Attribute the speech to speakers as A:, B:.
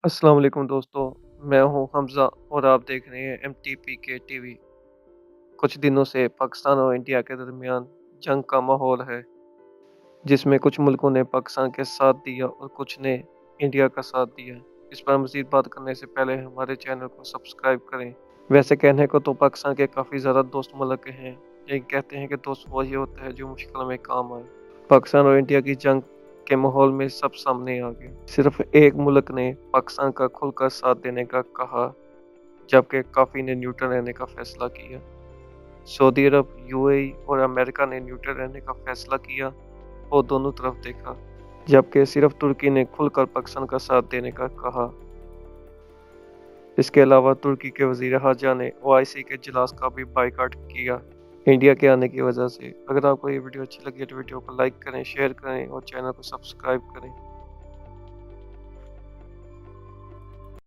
A: अस्सलाम वालेकुम दोस्तों। मैं हूं हमज़ा और आप देख रहे हैं एमटीपी के टीवी। कुछ दिनों से पाकिस्तान और इंडिया के दरमियान जंग का माहौल है, जिसमें कुछ मुल्कों ने पाकिस्तान के साथ दिया और कुछ ने इंडिया का साथ दिया। इस पर मज़ीद बात करने से पहले हमारे चैनल को सब्सक्राइब करें। वैसे कहने को तो पाकिस्तान के काफ़ी ज़्यादा दोस्त मुल्क हैं, लेकिन कहते हैं कि दोस्त वही होता है जो मुश्किल में काम आए। पाकिस्तान और इंडिया की जंग के माहौल में सब सामने आ गया। सिर्फ एक मुल्क ने पाकिस्तान का खुलकर साथ देने का कहा, जबकि काफ़ी ने न्यूट्रल रहने का फैसला किया। सऊदी अरब, यूएई और अमेरिका ने न्यूट्रल रहने का फैसला किया और दोनों तरफ देखा, जबकि सिर्फ तुर्की ने खुलकर पाकिस्तान का साथ देने का कहा। इसके अलावा तुर्की के वज़ीर ख़ारजा ने ओआईसी के इजलास का भी बायकॉट किया इंडिया के आने की वजह से। अगर आपको ये वीडियो अच्छी लगी है तो वीडियो को लाइक करें, शेयर करें और चैनल को सब्सक्राइब करें।